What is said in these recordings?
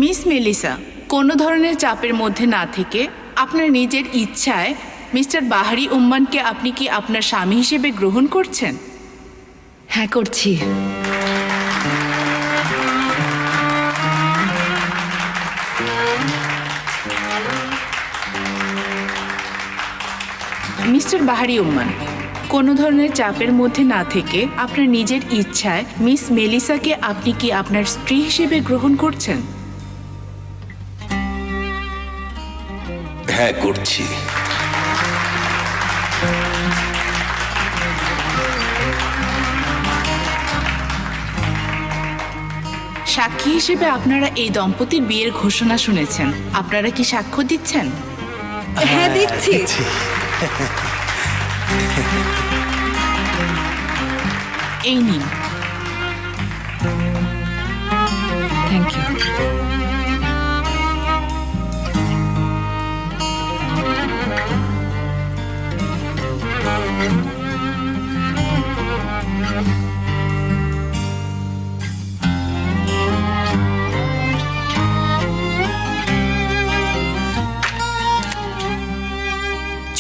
Miss Melissa, কোনো ধরনের চাপের মধ্যে না থেকে আপনার নিজের ইচ্ছায় মিস্টার বাহারি উম্মানকে আপনি কি আপনার স্বামী হিসেবে গ্রহণ করছেন? হ্যাঁ, করছি। মিস্টার বাহারি উম্মান, কোনো ধরনের চাপের মধ্যে না থেকে আপনার নিজের ইচ্ছায় মিস মেলিসাকে আপনি কি আপনার স্ত্রী হিসেবে গ্রহণ করছেন? হ্যাঁ, করছি। সাক্ষী হিসেবে আপনারা এই দম্পতির বিয়ের ঘোষণা শুনেছেন। আপনারা কি সাক্ষ্য দিচ্ছেন? হ্যাঁ, দিচ্ছি। এই নিন। Thank you.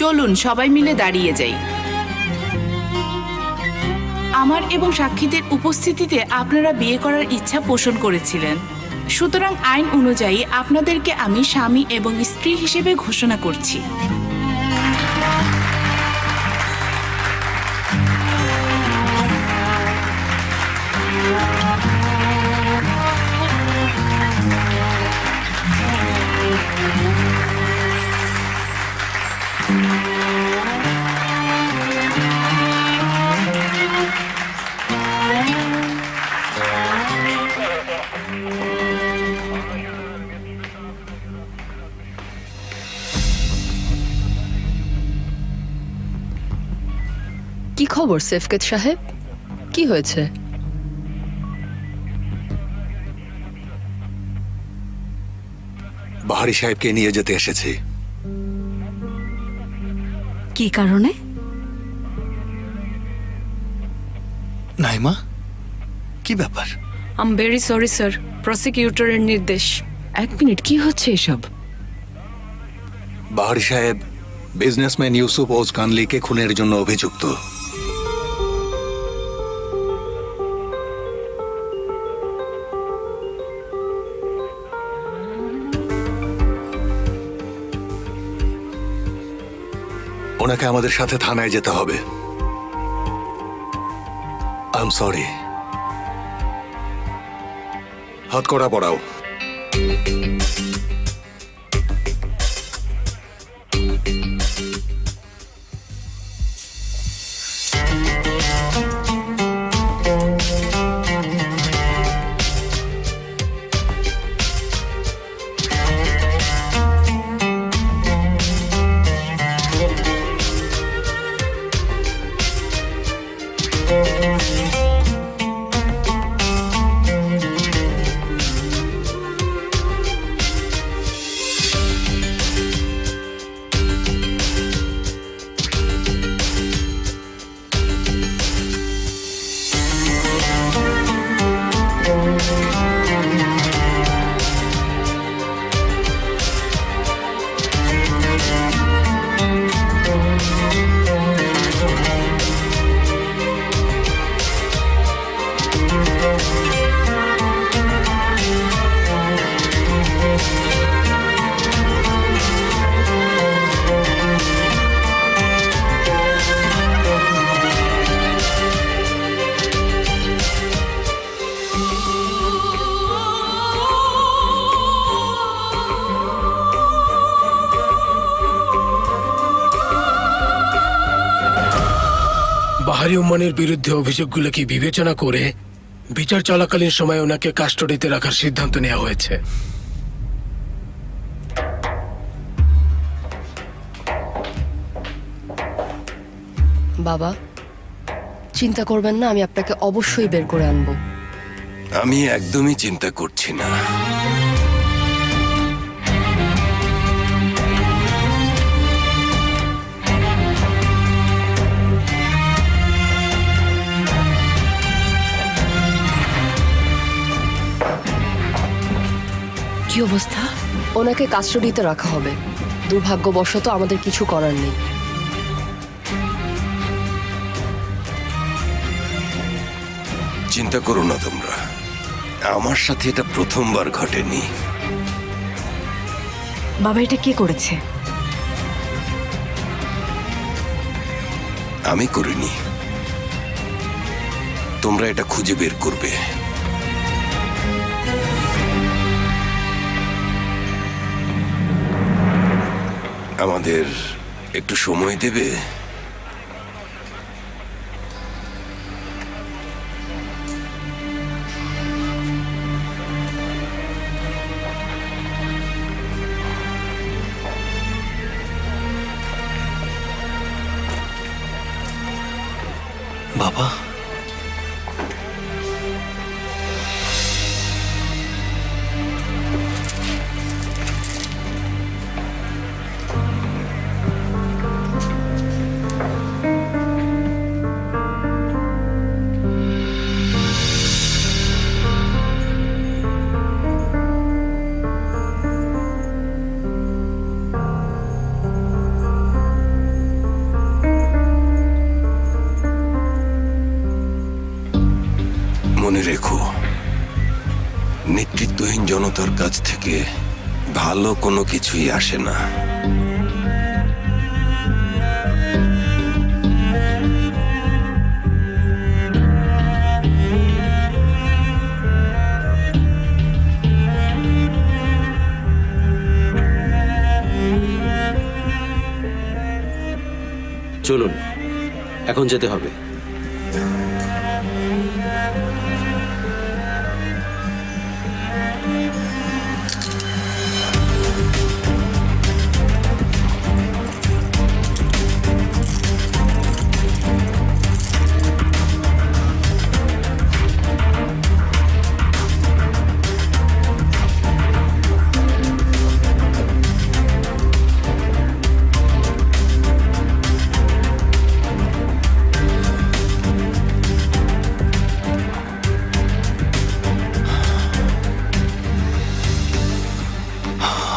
চলুন সবাই মিলে দাঁড়িয়ে যাই। আমার এবং সাক্ষীদের উপস্থিতিতে আপনারা বিয়ে করার ইচ্ছা পোষণ করেছিলেন, সুতরাং আইন অনুযায়ী আপনাদেরকে আমি স্বামী এবং স্ত্রী হিসেবে ঘোষণা করছি। কি খবর সেফকেত সাহেব? কি হয়েছে? বাহারি সাহেবকে নিয়ে যেতে এসেছি। কি কারণে? নাইমা, কি ব্যাপার? I am very sorry sir, প্রসিকিউটরের নির্দেশ। এক মিনিট, কি হচ্ছে এসব? বাহারি সাহেব বিজনেসম্যান ইউসুফ ওজ কানলিকে খুনের জন্য অভিযুক্ত। ওনাকে আমাদের সাথে থানায় যেতে হবে। I am sorry. হাতকড়া পড়াও। বাহারি উম্মানের বিরুদ্ধে অভিযোগগুলোকে বিবেচনা করে বিচার চলাকালীন সময় ওনাকে কাস্টডিতে রাখার সিদ্ধান্ত নেওয়া হয়েছে। বাবা, চিন্তা করবেন না, আমি আপনাকে অবশ্যই বের করে আনবো। আমি একদমই চিন্তা করছি না। কি অবস্থা? ওনাকে কাস্টডিতে রাখা হবে। দুর্ভাগ্যবশত আমাদের কিছু করার নেই। চিন্তা করো না তোমরা, আমার সাথে এটা প্রথমবার ঘটেনি। বাবা এটা কে করেছে? আমি করিনি, তোমরা এটা খুঁজে বের করবে। আমাদের একটু সময় দেবে? বাবা, মনে রেখো, নেতৃত্বহীন জনতার কাছ থেকে ভালো কোনো কিছুই আসে না। চলুন, এখন যেতে হবে।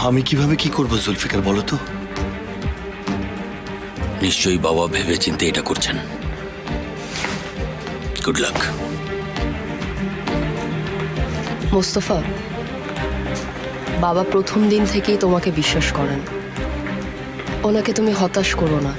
আমি কিভাবে কি করব জুলফিকার, বলো তো? নিশ্চয়ই বাবা ভেবে চিন্তে এটা করছেন। Good luck. মোস্তফা, বাবা প্রথম দিন থেকেই তোমাকে বিশ্বাস করেন। ওনাকে তুমি হতাশ করো না।